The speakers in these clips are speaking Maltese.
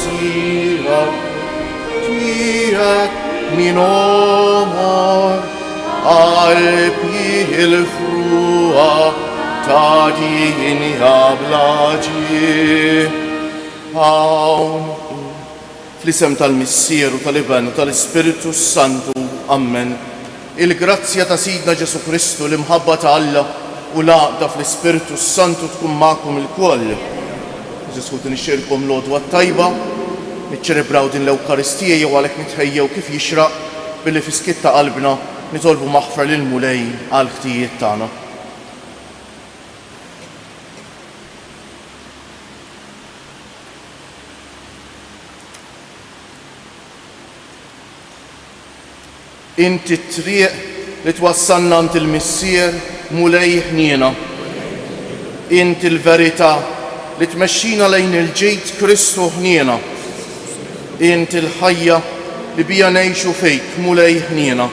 sira tiegħek min omor qalbi il-fruqa ta' din jablaġi. Hawn fl-isem tal-Missieru tal-Iban u tal-Ispiritu Santu. Amen. Il-grazzja ta' Sidna Ġesu Kristu, l-imħabba ta' Alla u l-għaqda fl-Ispiritu Santu tkun magħkom il-koll. Ġesut nixxirkom l-għodwa tajba, niċċelebraw din l-Ewkaristija jew għalhekk nitħejjew kif jixraq billi fiskiet ta' qalbna nitolbu maħfra lil Mulej għal ħtijiet tagħna. Inti t-triq li twassalna ant il-Missier Mulej ħniena. Inti l-verità li tmexxina lejn il-ġejt Kristu ħniena. Inti l-ħajja li bija ngħixu fejk Mulej ħniena.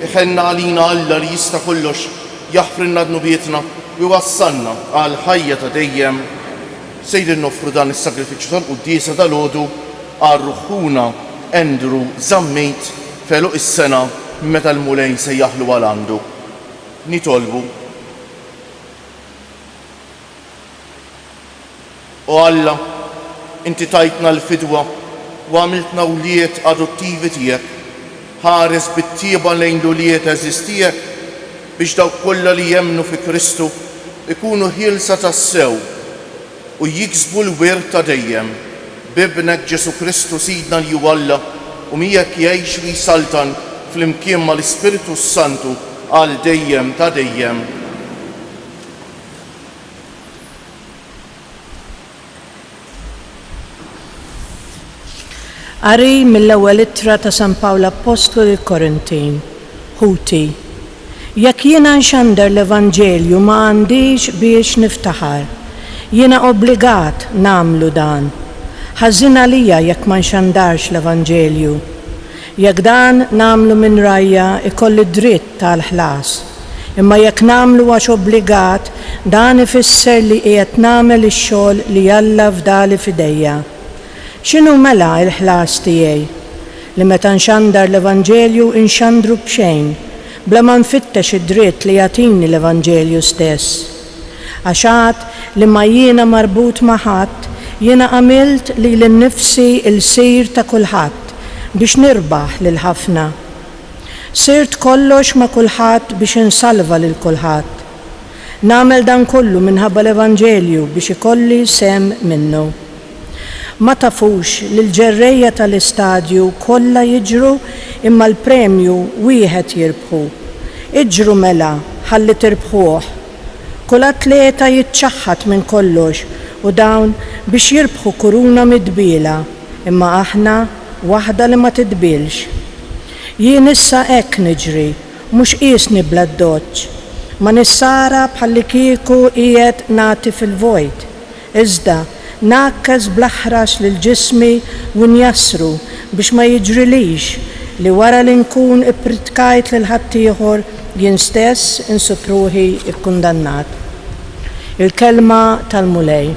Iħenna għalina Alla li jista' kollox jaħfrilna dnubietna u wassalna għal ħajja ta' dejjem. Sejri noffru dan is-sagrifiċċju tal-Quddiesa tal-għodu għal ruħuna Andrew żammejt feluq is-sena meta l-Mulej se jaħlu għal għandu. Nitolbu. O Alla, inti tajtna l-fidwa u għamiltna wliet adottivi tiegħek, ħares bit-tieba lejn l-uliet eżistijek biex dawk kollha li jemmnu fi Kristu ikunu ħielsa tas-sew u jiksbu l-wirt ta' dejjem b'ibnek Ġesu Kristu Sidna li hu Alla u miegħek jgħix u jsaltan fl-imkien mal-Ispiritu Santu għal dejjem ta' dejjem. Qari mill-ewwel ittra ta' San Pawl Apostolu lill-Korintin. Ħuti. Jekk jiena nxandar l-Evanġelju ma għandix biex niftaħar. Jiena obbligat nagħmlu dan. Ħażin għalija jekk ma nxandarx l-Evanġelju. Jekk dan nagħmlu minn rajja ikolli dritt tal-ħlas. Imma jekk nagħmlu għax obbligat, dan ifisser li qiegħed nagħmel ix-xogħol li Alla fdali f'idejja. X'inhu mela l-ħlas tiegħi? Li meta nxandar l-Evanġelju nxandru b'xejn, bla ma nfittex id-dritt li jagħtini l-Evanġelju stess. Għax li ma jiena marbut ma' ħadd, jiena għamilt li l-nifsi il-sir ta' kulħadd biex nirbaħ lil ħafna. Sirt kollox ma' kulħadd biex insalva lil kulħadd. Nagħmel dan kollu minħabba l-Evanġelju biex ikolli sem minnu. Ma tafux li l-ġerrejja tal-istadju kollha jiġru imma l-premju wieħed jirbħu. Iġru mela ħalli tirbħuh. Kull atleta jitċaħħad minn kollox u dawn biex jirbħu kuruna midbiela, imma aħna waħda li ma tidbilx. Jien issa hekk niġri, mhux qiesni bla d-doċċ, ma nissara bħalli kieku qiegħed nagħti fil-vojt. Iżda nakkas bl-aħrax lil ġismi u njassru biex ma jiġrilix li wara li nkun ippritkajt lil ħaddieħor jien stess insib ruħi ikkundannat. Il-kelma tal-Mulej.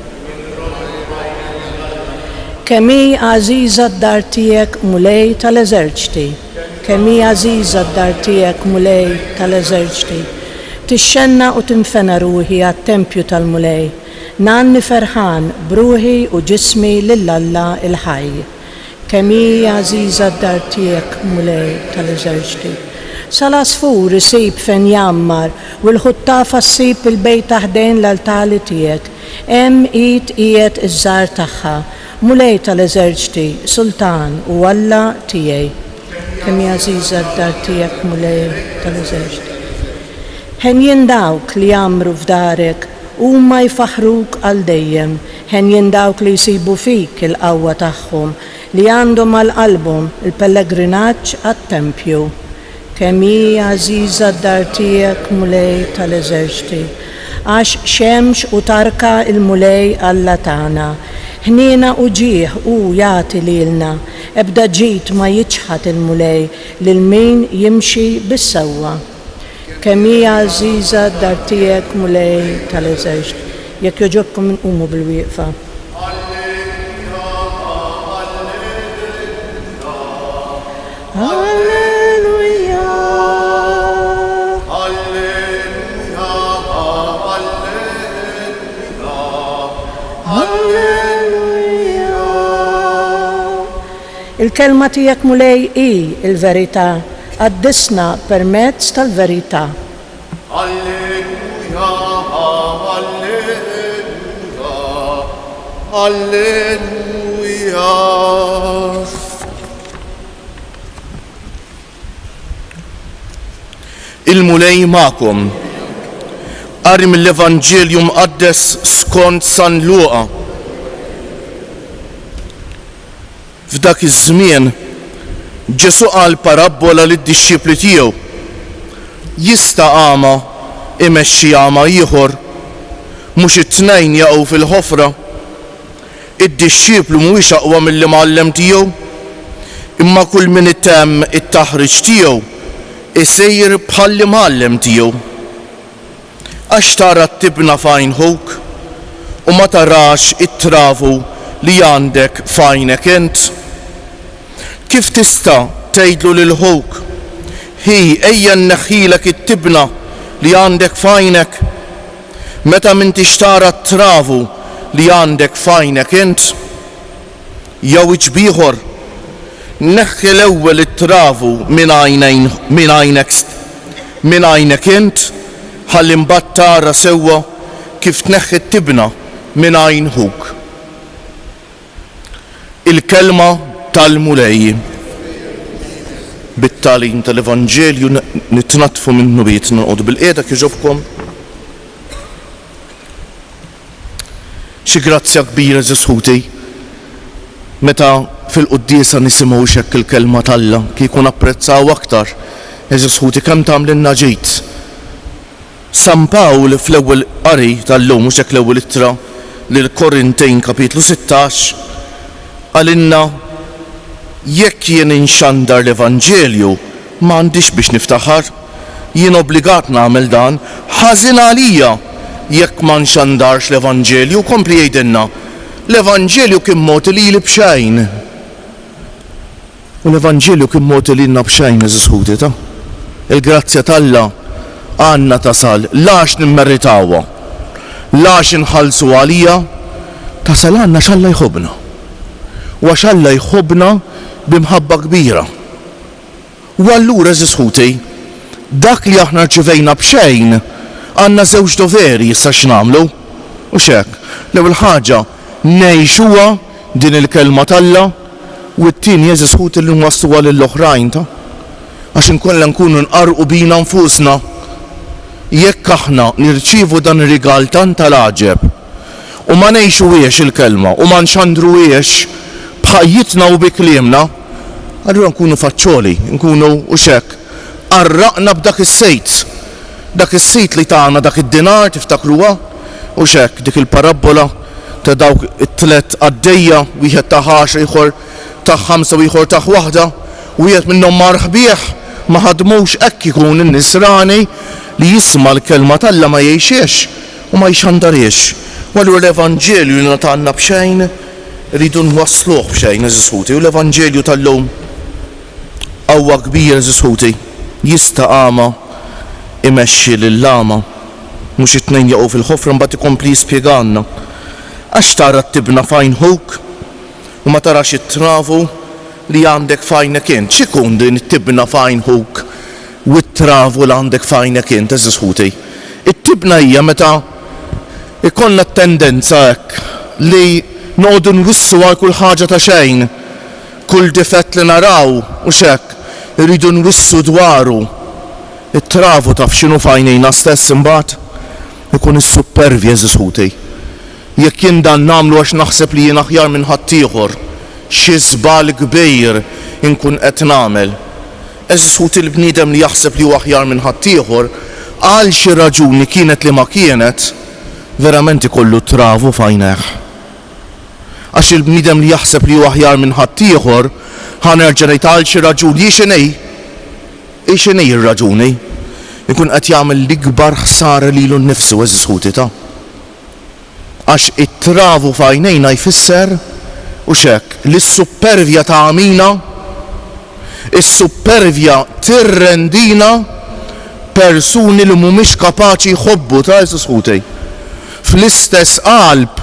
Kemm hi għażiża d-dar tiegħek Mulej tal-Eżerċiti. Kemm hi għażiża d-dar tiegħek Mulej tal-Eżerċiti. Tixxenna u tinfena ruħi għat-tempju tal-Mulej. Nanni ferħan bruħi u ġismi lill-Alla il-ħaj. Kemm hi għażiża d-dar tiegħek Mulej tal-Eżerċiti. Sal-asfur isib fejn jammar u l-ħuttafa ssib il-bejt taħdejn l-altali tiegħek. Hemm qiegħed iż-żgħar tagħha. Mulej tal-Eżerċiti, Sultan u Alla tiegħi. Kemm hi għażiża d-dar tiegħek Mulej tal-Eżerċiti. Ħenjin dawk li jagħmru f'darek huma jfaħruk għal dejjem, ħenjin dawk li jsibu fik il-qawwa tagħhom li għandhom għal qalbhom il-pellegrinaġġ għat-tempju. Kemm hi għażiża d-dar tiegħek Mulej tal-Eżerċiti. Għax xemx u tarka il-Mulej Alla tagħna. Ħniena u ġieħ u jagħti lilna, ebda ġid ma jiċħad il-Mulej lil min jimxi bis-sewwa. Kemm hi għażiża d-dar tiegħek Mulej tal-Eżerċiti. Jekk jogħġobkom inqumu bil-wieqfa. Alleluja. Alleluja, Alleluja, Alleluja. Il-kelma tiegħek mulej hi il-verità, għaddisna permezz tal-verità. Alleluja, Alleluja, Alleluja. Il-mulej ma'kom. Qari mill-Evanġelju mqaddes skont San Luqa. F'dak iż-żmien Ġesu qal parabbola lid-dixxipli tiegħu. Jista' għama imexxi għama ieħor, mhux it-tnejn jaqgħu fil-ħofra. Id-dixxiplu mhuwiex aqwa mill-imgħallem tiegħu, imma kull min itemm it-taħriġ tiegħu isejjer bħall-imgħallem tiegħu. Għax tara t-tibna f'għajnħok u ma tarax it-travu li għandek f'għajnek int. Kif tista' tgħidlu lil ħowk, hi ejja nneħħilek it-tibna li għandek f'għajnek, meta m'intix tara t-travu li għandek f'għajnek int? Jew iġbieħor, neħħi l-ewwel it-travu minn għajnek int, ħalli mbagħad tara sewwa kif tneħħi t-tibna minn għajn ħuk. Il-kelma tal-mulej. Bit-tagħlim tal-Evanġelju nitnatfu minnu biet nqogħdu bil-qiegħda kieġobkom. Xi grazzja kbira Ġesħuti meta fil-quddiesa nisimgħu hekk il-kelma tal-Alla kieku napprezzaw aktar. Ġesħuti kemm tagħmlilna ġid. San Pawl fl-ewwel qari tal-lum mhux hekk l-ewwel ittra lil Korintejn kapitlu 16 għalinna jekk jien inxandar l-Evanġelju m'għandix biex niftaħar, jien obbligat nagħmel dan, ħażin għalija jekk ma nxandarx l-Evanġelju, kompli jgħidilna l-Evanġelju kien mod lili b'xejn. U l-Evanġelju kien mod lilna b'xejn Ġesħuti ta'. Il-grazzja tal-Alla għandna tasal lax nimmeritawha, lax inħallsu għalija, tasal għandna x'Alla jħobbna. U għax Alla jħobbna b'imħabba kbira. U allura Ġesħuti, dak li aħna rċivejna b'xejn għandna żewġ doveri issa x'nagħmlu. U x'hekk, l-ewwel ħaġa ngħixuha din il-kelma tal-Alla u t-tieni Ġesħuti li nwassluha lill-oħrajn ta' għax inkollha nkunu nqarqu bina nfusna. Jekk aħna nirċievu dan ir-rigal tant tal-għaġeb u ma ngħixuhiex il-kelma u ma nxandruhiex b'ħajjitna u bi kliemna, allura nkunu faċċoli, nkunu u x'hekk qarraqna b'dak is-sejt. Dak is-sejt li tagħna dak id-dinar tiftakruha u x'hekk dik il-parabbola ta' dawk it-tlet għaddejja, wieħed ta' 10 ieħor ta' 5 u ieħor ta' waħda, wieħed minnhom mar ħbieħ ma ħadmux hekk ikun in-nisrani li jisma' l-kelma tal-Alla ma jgħixiex u ma jxandariex. U allura l-Evanġelju li nagħtanna b'xejn rridu nwassluh b'xejn Ġesħuti. U l-Evanġelju tal-lum qawwa kbira Ġesħuti, jista' għama imexxi lill-għama, mhux it-tnejn jaqgħu fil-ħofra mbagħad ikompli jispjegalna. Għax tara t-tibna f'għajnħok u ma tarax it-travu li għandek f'għajnek int. X'ikun din it-tibna f'għajnħok u t-travu li għandek f'għajnek int Ġesħuti? It-tibna hija meta ikollna t-tendenza hekk li noqogħdu nwissu għal kull ħaġa ta' xejn, kull difett li naraw u x'hekk irridu nwissu dwaru. It-travu taf x'inhu f'għajnejna stess imbagħad ikun is-supervja Ġesħuti. Jekk jien dan nagħmlu għax naħseb li jien aħjar minn ħaddieħor, xi żball kbir inkun qed nagħmel. Ġesħuti l-bniedem li jaħseb li huwa aħjar minn ħaddieħor għal xi raġuni kienet li ma kienet, verament ikollu travu f'għajnejh. Għax il-bniedem li jaħseb li huwa aħjar minn ħaddieħor ħanerġa' ngħid għal xi raġuni x'inhi ir-raġuni? Ikun qed jagħmel l-ikbar ħsara lilu nnifsu Ġesħuti ta'. Għax it-travu f'għajnejna jfisser u x'hekk li s-supervja ta' għamina Is-supervja tirrendina persuni li mhumiex kapaċi jħobbu ta' Sħutej. Fl-istess qalb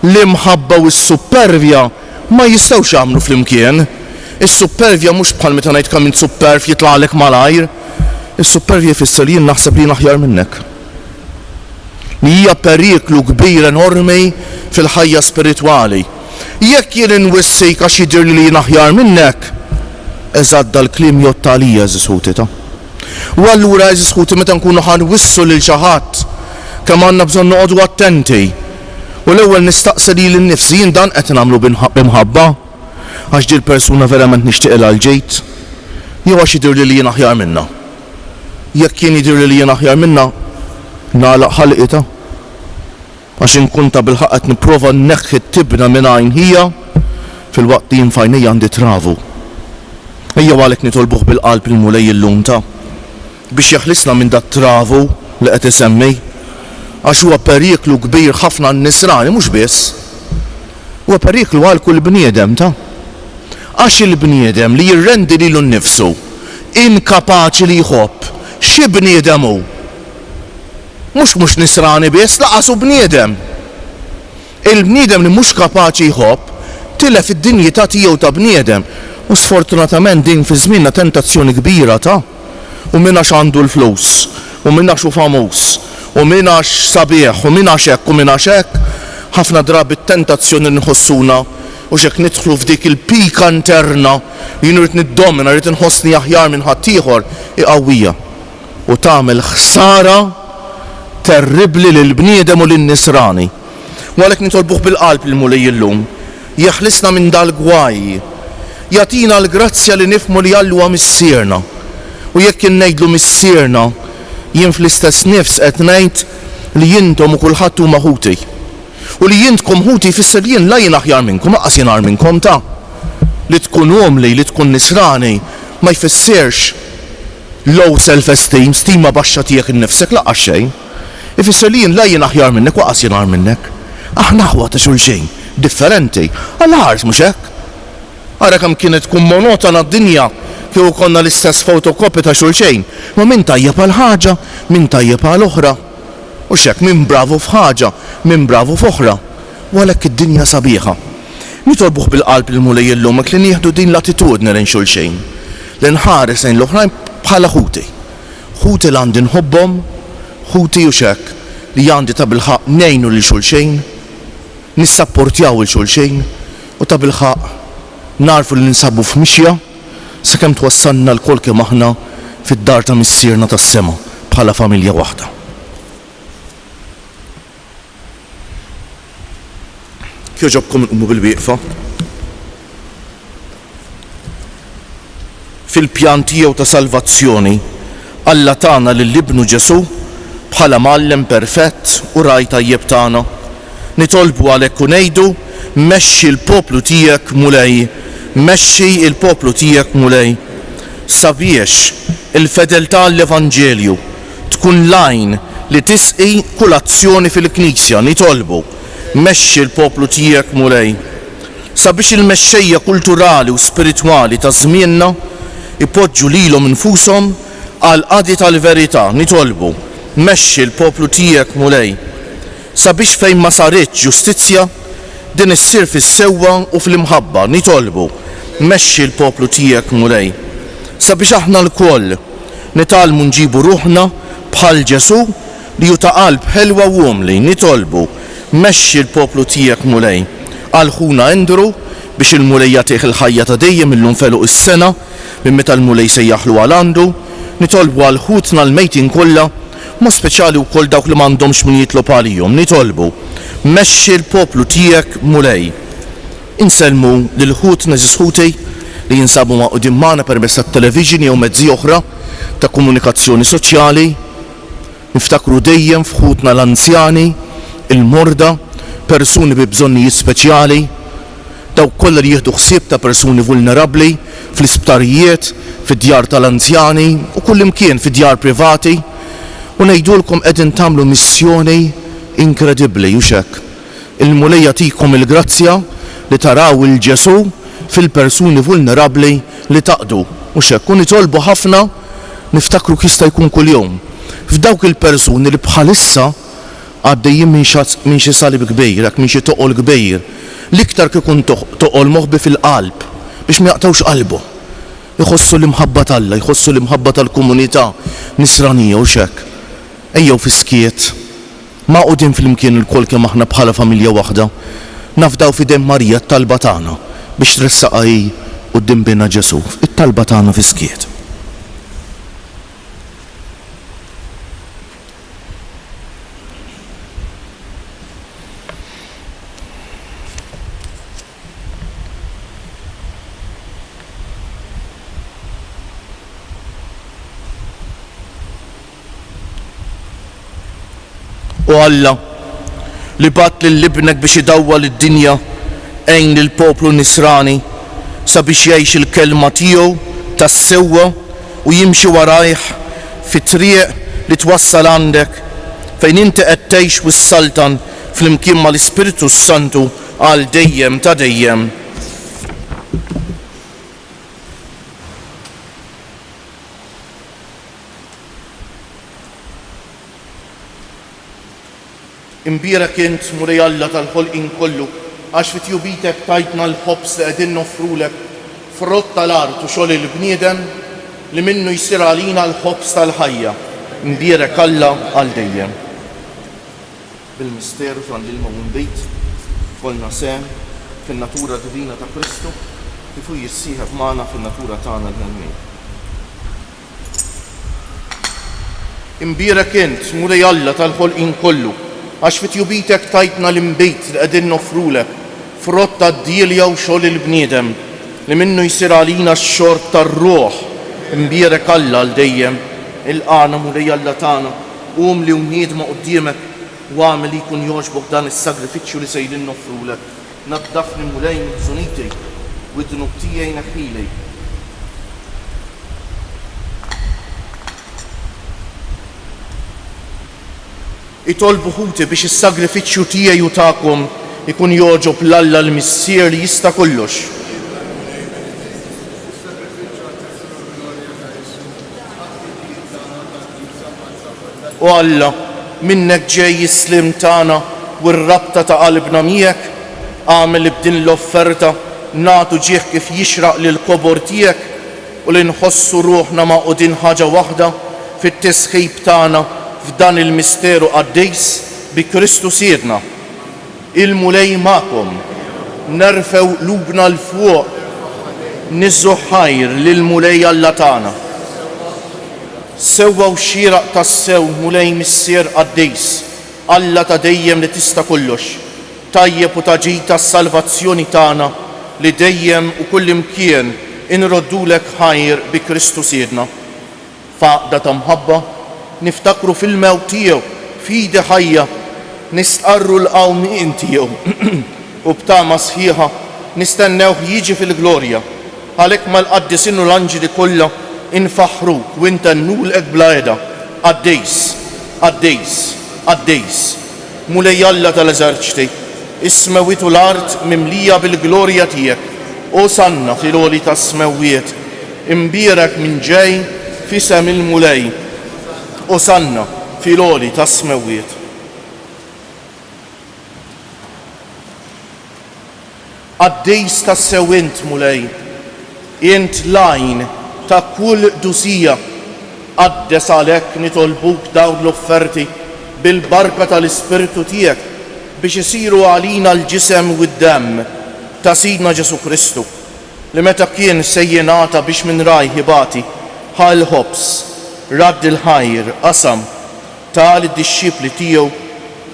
l-imħabba u s-supervja ma jistgħux jagħmlu flimkien. Is-supervja mhux bħal meta ngħid kemm int superv jitlaqlek malajr. Is-supervja jfisser jien naħseb li aħjar minnek. Li hija periklu kbir enormi fil-ħajja spiritwali. Jekk jien inwissik għax jidhirli li jien aħjar minnek, eżatt dal-kliem jotta għalija Sħutej ta'. U allura Sħutej meta nkunu ħanwissu lil xi ħadd kemm għandna bżonn noqogħdu attenti. U l-ewwel nistaqsi lili nnifsi jien dan qed nagħmlu b'imħabba għax din persuna verament nixtieqilha l-ġejt, jew għax jidhirli li jien aħjar minnha. Jekk jien jidhirli li jien aħjar minnha, nagħlaq ħalqita għax inkun ta' bil-ħaqq qed nipprova nneħħi t-tibna minn għajn hija fil-waqt li jien f'għajnejja għandi travu. Ejja għalhekk nitolbuh bil-qalb il-mulej illum ta' biex jeħlisna minn dat travu li qed isemmi għax huwa periklu kbir ħafna n-nisrani mhux biss. Huwa periklu għal kull bniedem ta' għax il-bniedem li jirrendi lilu nnifsu inkapaċi li jħobb xi bniedem hu. Mhux nisrani biss, laqas hu bniedem. Il-bniedem li mhux kapaċi jħobb tilef id-dinjità tiegħu ta' bniedem. U sfortunatament din fi żmienna tentazzjoni kbira ta' u min għax għandu l-flus, u min għax hu famuż, u min għax sabiħ, u min għax hekk, u min għax hekk, ħafna drabi t-tentazzjoni nħossuna u xek nidħlu f'dik il-pika interna jien rrid niddomina, rrid inħossni aħjar minn ħadd ieħor iqawwija u tagħmel ħsara terribbli lil bniedem u lin-nisrani. U għalhekk nitolbuh bil-qalb il-mulej illum jeħlisna minn dal-gwaj, jagħtina l-grazzja li nifhmu li Allu huwa missierna. U jekk ngħidlu missierna, jien fl-istess nifs qed ngħid li jintom u kulħadd huma ħuti. U li jintkom ħuti jfisser jien la jien aħjar minnkom, aqqas jien aħjar minnkom ta'. Li tkun omli, li tkun nisrani, ma jfissirx low self-esteem, stima baxxa tiegħek innifsek laqqas xejn. Ifisser li jien la jien aħjar minnek, aqqas jien aħjar minnek. Aħna ħwa ta' xulxejn, differenti, għall-ħars mhux hekk. Ara kemm kienet tkun monotona d-dinja kieku konna l-istess fotokopi ta' xulxejn, ma min tajjeb għal ħaġa, min tajjeb għal oħra. U xek min bravu f'ħaġa, min bravu f'oħra. U għalhekk id-dinja sabiħa. Nitolbuh bil-qalb il-mulej illum li nieħdu din l-attitudni lejn xulxejn. Li nħares lejn l-oħrajn bħala ħuti. Ħuti li għandi nħobbhom, ħuti u xek li għandi ta' bil-ħaq ngħinu lil xulxejn, nissapportjaw il-xulxejn u ta' bil-ħaq narfu li ninsabu f'mixja sakemm twassalna l-kol kemm aħna fid-dar ta' missierna tas-sema bħala familja waħda. Kjoġobkom nqumu bil-wieqfa. Fil-pjan tiegħu ta' salvazzjoni Alla tagħna lill-Ibnu Ġesu bħala Mgħallem perfett u raj tajjeb tagħna. Nitolbu għalhekk u ngħidu mexxi l-poplu tiegħek mulej, mexxi l-poplu tiegħek mulej sabiex il-fedeltà l-Evanġelju tkun lajn li tisqi kull azzjoni fil-Knisja. Nitolbu mexxi l-poplu tiegħek mulej sabiex il-mexxejja kulturali u spiritwali ta' żmienna ipoġġu lilhom infushom għal qadi tal-verità. Nitolbu mexxi l-poplu tiegħek mulej sabiex fejn ma saritx ġustizzja din issir fis-sewwa u fl-imħabba. Nitolbu mexxi l-poplu tiegħek mulej sabiex aħna lkoll nitalmu nġibu ruħna bħal Ġesu li hu ta' qalb ħelwa u omli. Nitolbu mexxi l-poplu tiegħek mulej għal ħuna Endru biex il-mulej jagħtih il-ħajja ta' dejjem illum feluq is-sena minn meta l-mulej sejjaħlu għal għandu. Nitolbu għal ħutna l-mejtin kollha ma speċjali wkoll dawk li m'għandhomx min jitlob għalihom. Nitolbu mexxi l-poplu tiegħek mulej. Insellmu lil ħutna Sħutej li jinsabu maqudin magħna permezz tat-television jew mezzi oħra ta' komunikazzjoni soċjali. Niftakru dejjem f'ħutna l-anzjani, il-morda, persuni bi bżonnijiet speċjali, dawk kollha li jieħdu ħsieb ta' persuni vulnerabbli fl-isptarijiet, fid-djar tal-anzjani u kull imkien fid-djar privati. U ngħidulkom qegħdin tagħmlu missjoni inkredibbli u xek. Il-mulej jagħtikom il-grazzja li taraw il-Ġesu fil-persuni vulnerabbli li taqdu. Mhux hekk, u nitolbu ħafna niftakru kista jkun kuljum. F'dawk il-persuni li bħalissa għaddejjin minn xi salib kbir, minn xi toqol kbir, l-iktar kikun toqol moħbi fil-qalb biex ma jaqtawx qalbu. Jħossu l-imħabba tal-Alla, jħossu l-imħabba tal-komunità nisranija u xek. Ejjew fiskiet, ma qudin fl-imkien il-kol kemm aħna bħala familja waħda, nafdaw fidejn Marija t-talba tagħna biex tressaqaj quddiem bina Ġesu, it-talba tagħna fiskiet. U Alla li bat lill-ibnek biex idawwa lid-dinja għejn il-poplu nisrani sabiex jgħix il-kelma tiegħu tas-sewwa u jimxi warajh fit-triq li twassal għandek fejn inti qed tgħix wis-Saltan flimkien mal-Ispiritu Santu għal dejjem ta' dejjem. Imbierek int Mulej Alla tal-ħolqien kollu għax fit-tjubitek tajtna l-ħobs li qegħdin noffrulek frott tal-art u xogħol il-bniedem li minnu jsir għalina l-ħobs tal-ħajja. Imbierek Alla għal dejjem. Bil-misteru tal-ilma u nbejt kolna sem fin-natura divina ta' Kristu kif hu jissieħeb magħna fin-natura tagħna l-ħelmin. Imbierek int Mulej Alla tal-ħolqien kollu għax fit-tjubitek tajtna l-imbejt li qegħdin noffrulek frott tad-djelja u xogħol il-bniedem li minnu jsir għalina x-xorb tar-ruħ. Imbierek Alla għal dejjem. Il-qana Mulej Alla tagħna qum li wniedma quddiemek u għamel li jkun jogħġbok dan is-sagrifiċċju li sejrin noffrulek. Naddafni Mulej minn żuniti u d-dnub tiegħi neħħili. Itolbu ħuti biex is-sagrifiċċju tiegħi u tagħkom ikun jogħġob l-Alla l-Missier li jista' kollox. U Alla, minnek ġej is-slim tagħna u r-rabta ta' qalbna miegħek, għamel b'din l-offerta nagħtu ġieħ kif jixraq lil kobor tiegħek u li nħossu ruħna ma' qudin ħaġa waħda fit-tisħib tagħna f'dan il-misteru għaddejs bi Kristu siedna. Il-Mulej ma'kom, nerfew lubna l-fuq, nizzu ħajr lil-Mulej Alla tagħna. Sewwa u xieraq tas-sew Mulej Missier għaddejs, Alla ta' dejjem li tista' kollox, tajjeb u taġid tas-salvazzjoni tagħna li dejjem u kull imkien inroddulek ħajr bi Kristu siedna. Faqda ta' mħabba niftakru fil-mewt tiegħu f'idi ħajja nistqarru l-qawmien tiegħu u b'tama sħiħa nistennewh jiġi fil-glorja. Għalhekk mal-qaddisin u l-anġeli kollha infaħruk u intennulek bla qiegħda. Għaddejs, għaddejs, għaddejs. Mulej Alla tal-eżerċiti, is-smewwiet u l-art mimlija bil-glorja tiegħek. Osanna fil-għoli tas-smewwiet, imbierek minn ġej f'isem il-Mulej. Osanna fil-għoli tas-smewwiet. Għaddejs tas-sew int Mulej, int lajn ta' kull dusija, għaddes għalhekk nitolbuk dawn l-offerti bil-barka tal-Ispiritu tiegħek biex isiru għalina l-ġisem u d-demm ta' Sidna Ġesu Kristu li meta kien sejjenata biex minn raj ħibati ħal ħobs radd il-ħajr qasam tal id-dixxipli tiegħu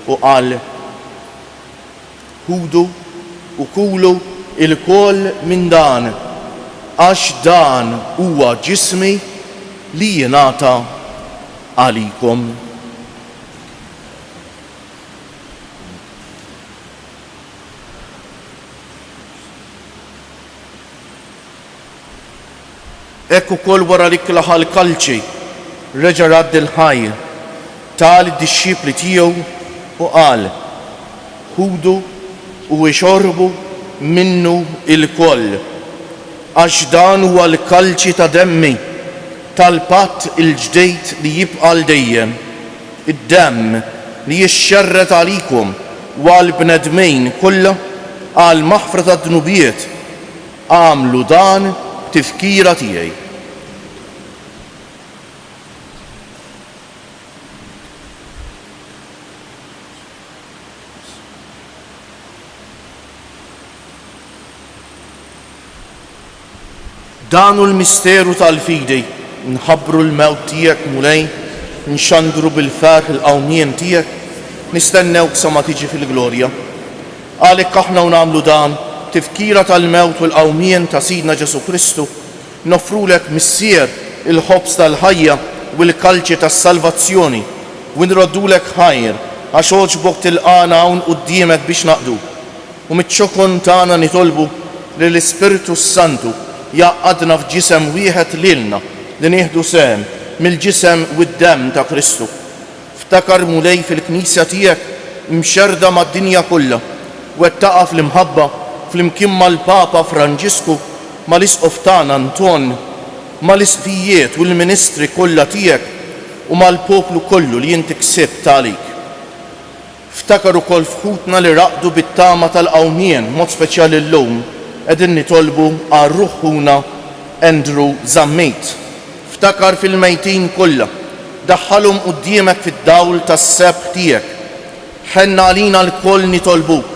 u qal ħudu u kulu il-koll minn dan għax dan huwa ġismi li jingħata għalikom. Ekku kol wara li klaħal kalċi, reġa' radd il-ħajr tal id-dixxipli tiegħu u qal ħudu u ixorbu minnu il-koll għax dan huwa l-kalċi ta' demmi tal-patt il-ġdejt li jibqa' l-dejjem, id-demm li jixxerret għalikom u għall-bnedmejn kollha għal maħfra ta' dnubiet. Għamlu dan b'tifkira tiegħi. Danu l-misteru tal-fidi, nħabbru l-mewt tiegħek mulej, nxandru bil-ferħ il-qawmien tiegħek, nistennewk sa ma tiġi fil-glorja. Għalhekk aħna nagħmlu dan tifkira tal-mewt u l-qawmien ta' Sidna Ġesu Kristu, nofrulek missier il-ħobs tal-ħajja u l-kalċi tas-salvazzjoni u nroddulek ħajr għax oġbok tilqana hawn quddiemek biex naqdu. U mit-ċokon tagħna nitolbu li l-Ispiritu Santu jaqqadna f'ġisem wieħed lilna li nieħdu sehem mill-ġisem u d-demm ta' Kristu. Ftakar mulej fil-Knisja tiegħek mxerda mad-dinja kollha u qed taqa' fl-imħabba flimkien mal-Papa Franġisku, mal-Isqof tagħna Anton, mal-isfijiet u l-ministri kollha tiegħek u mal-poplu kollu li inti ksibt għalik. Ftakar ukoll fħutna li raqdu bit-tama tal-qawmien mod speċjali llum qegħdin nitolbu għal ruħuna Andrew Zammejt. Ftakar fil-mejtin kollha, daħħalhom quddiemek fid-dawl tas-sebħ tiegħek. Ħenna għalina l-koll nitolbuk,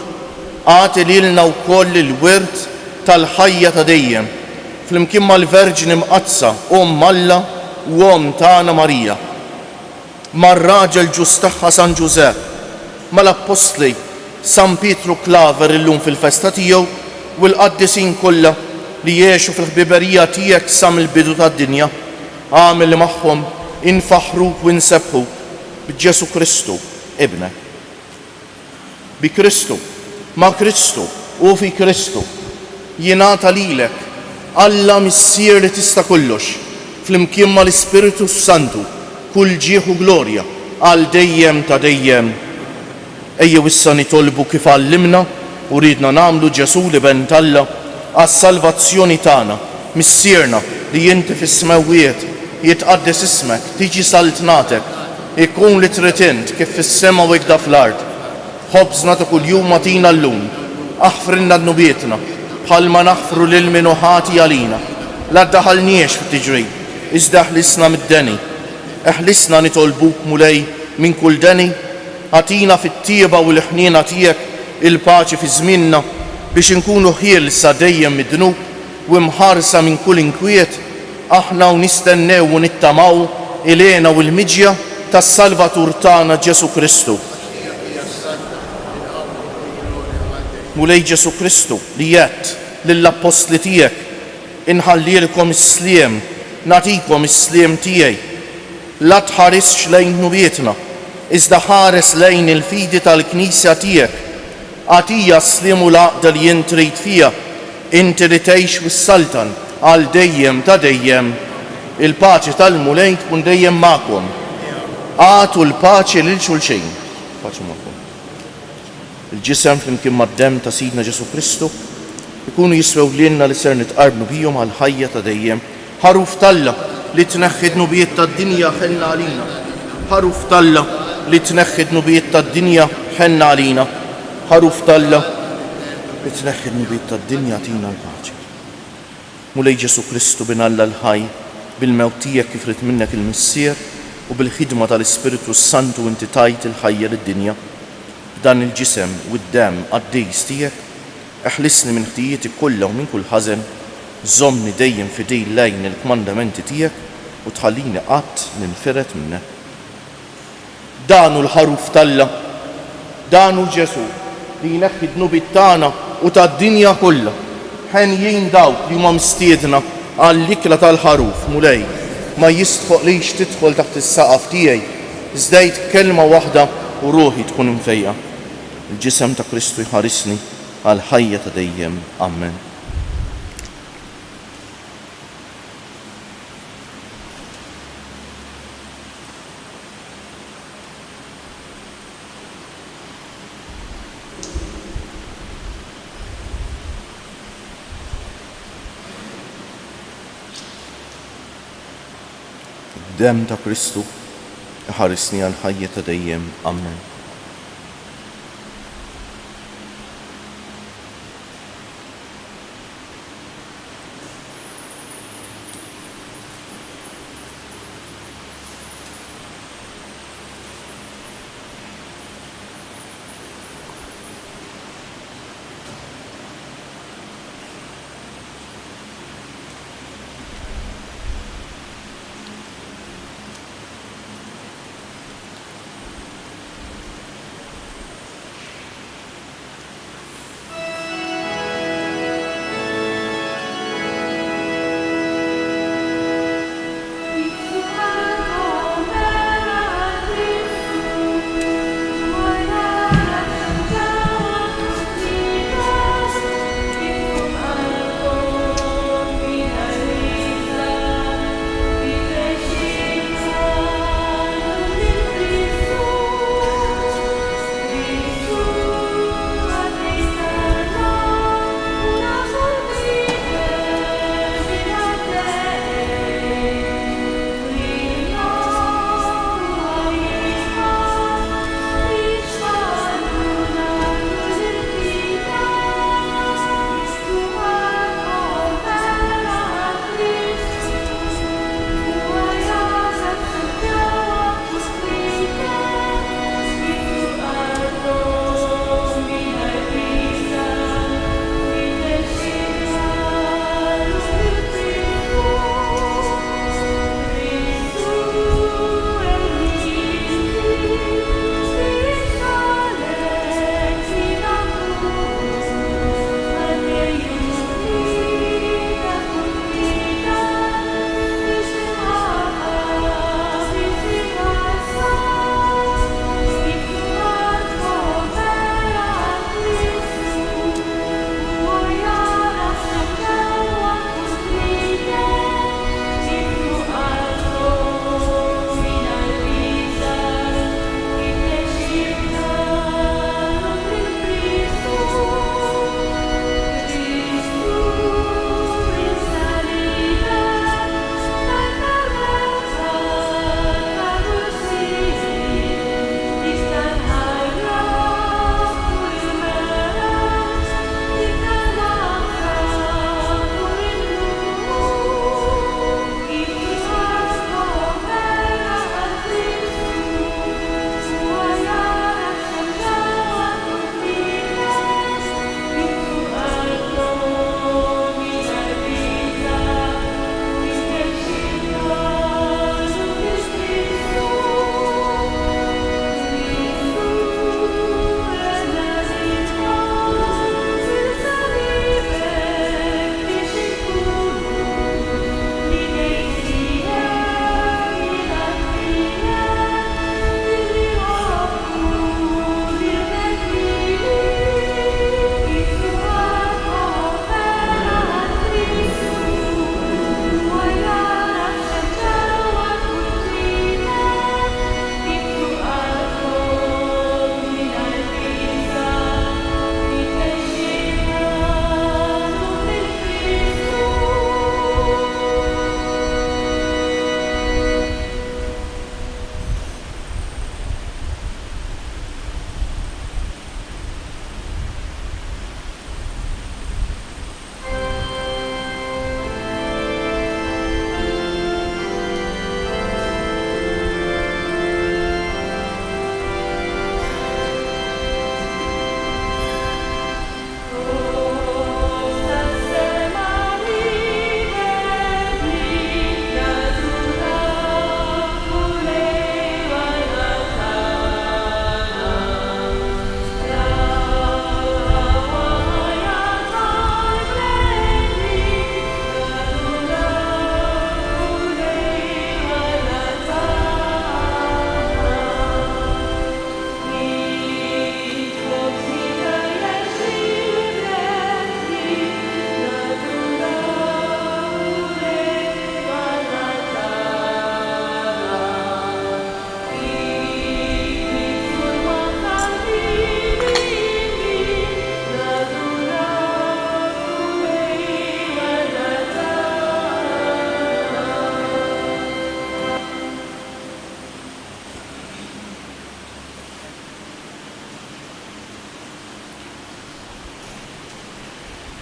għati lilna wkoll il-wirt tal-ħajja ta' dejjem, flimkien mal-Verġni Mqazza, Alla u tagħna Marija, mar-raġel ġus tagħha San Ġusepp, mal-Apostli San Pietru Klaver illum fil-festa tiegħu u l-qaddisin kollha li jgħixu fil-ħbiberija tiegħek sa mill-bidu tad-dinja. Għamel magħhom infaħruk u nsebħuk b'Ġesu Kristu ibnek. Bi Kristu, ma' Kristu u fi Kristu jingħata lilek Alla missier li tista' kollox flimkien mal-Ispiritu Santu kull ġieħ u glorja għal dejjem ta' dejjem. Ejjew issa nitolbu kif għallimna u ridna nagħmlu Ġesu li bentalla għas-salvazzjoni tagħna, missierna li inti fis-smawiet jitqaddes ismek, tiġi saltnatek, ikun li trid int kif fis-sema u ikda fl-ard. Ħobżna ta' kuljum atina llum, aħfrilna d-nubietna bħalma naħfru lil min ħati għalina. La ddaħalniex fit-tiġrid, iżda ħlisna mid-deni. Eħlisna nitolbuk mulej minn kull deni, għatina fit-tieba u l-ħniena tiegħek il-paċi fi żmienna biex inkunu ħielsa dejjem mid-dnub u mħarsa minn kull inkwiet, aħna u nistennew u nittamaw ilena u l-miġja tas-Salvatur tagħna Ġesu Kristu. Mulej Ġesu Kristu li jett lill-apostli tiegħek inħallilkom is-sliem, nagħtikom is-sliem tiegħi. La tħarisx lejn nubietna, iżda ħares lejn il-fidi tal-Knisja tiegħek. Għatija s-slim u l-għaqda li jint trid fija, inti li tgħix wis-saltan għal dejjem ta' dejjem. Il-paċi tal-mulej tkun dejjem magħkom. Għatu l-paċi lil xulxejn. Paċi magħkom. Il-ġisem flimkien mad-demm ta' Sidna Ġesu Kristu ikunu jiswew lilna li ser nitqarbnu bihom għal ħajja ta' dejjem. Ħaruf talla li tneħħi d-nubijiet tad-dinja ħenna għalina. Ħaruf talla li tneħħi d-nubijiet tad-dinja ħenna għalina. Ħaruf talla li tneħħi d-nubijiet tad-dinja tina l-paċi. Mulej Ġesu Kristu binalla l-ħaj bil-mewt tiegħek kif rid minnek il-missier u bil-ħidma tal-Ispiritu Santu inti tajt il-ħajja lid-dinja. Dan il-ġisem u d-demm għaddejs tiegħek, eħlisni minn ħtijieti kollha u minn kull ħażen, żommni dejjem fidej lejn il-kmandamenti tiegħek u tħallini qatt ninferet minnek. Danu l-ħaruf talla, danu Ġesu li jneħħi d-nubiet tagħna u tad-dinja kollha. Ħenjin dawk li huma mistiedna għall-ikla tal-ħaruf mulej ma jistħoqlix tidħol taħt is-saqaf tiegħi, żdejt kelma waħda u ruħi tkun imfejja. Il-ġisem ta' Kristu jħarisni għal ħajja ta' dejjem. Amen. Dem ta' Kristu ħarisni għal ħajja ta' dejjem. Amen.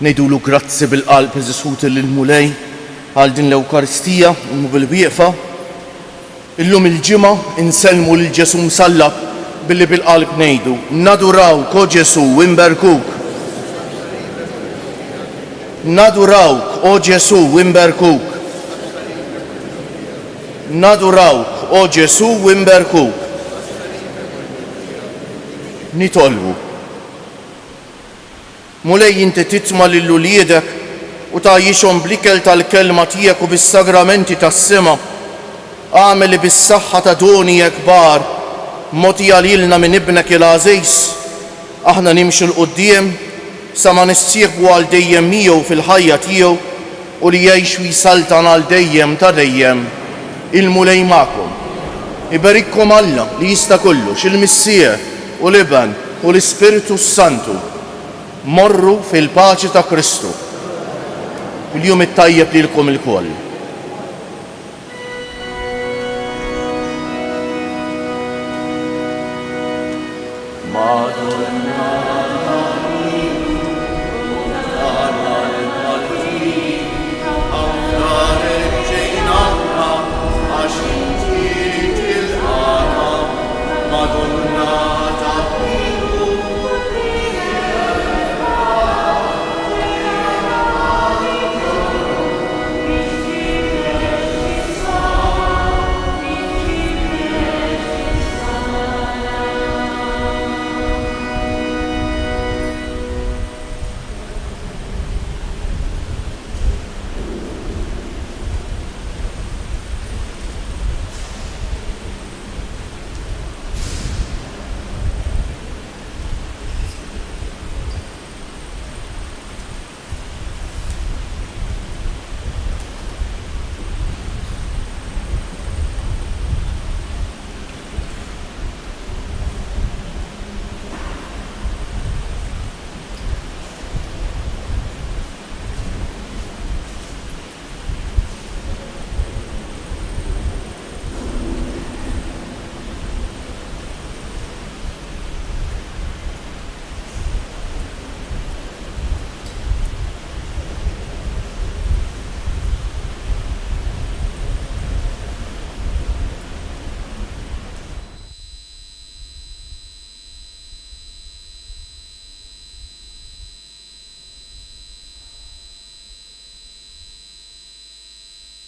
Nejdulu grazzi bil-qalb eżisut l-mulej għal din l-Ewkaristija u bil-wieqfa. Illum il-ġimgħa inselmu lil Ġesu msallab billi bil-qalb ngħidu nadurawk o Ġesu imberkuk. Nadurawk o Ġesu imberkuk. Nadurawk o Ġesu imberkuk. Nitolbu. Mulej inti titma lill-uliedek u tgħajjixhom bl-ikel tal-kelma tiegħek u bis-sagramenti tas-sema. Għamel bis-saħħa ta' doni kbar mogħtija lilna minn ibnek il-għażejs. Aħna nimxu l-qudiem sa ma nissieħbu għal dejjem miegħu fil-ħajja tiegħu u li jgħix wisaltan għal dejjem ta' dejjem. Il-mulej magħkom. Iberikkom Alla li jista' kollox, il-Missieħ u l-Iben u l-Ispiritu Santu. Morru fil-paċi ta' Kristu. Il-jum it-tajjeb lilkom il-koll.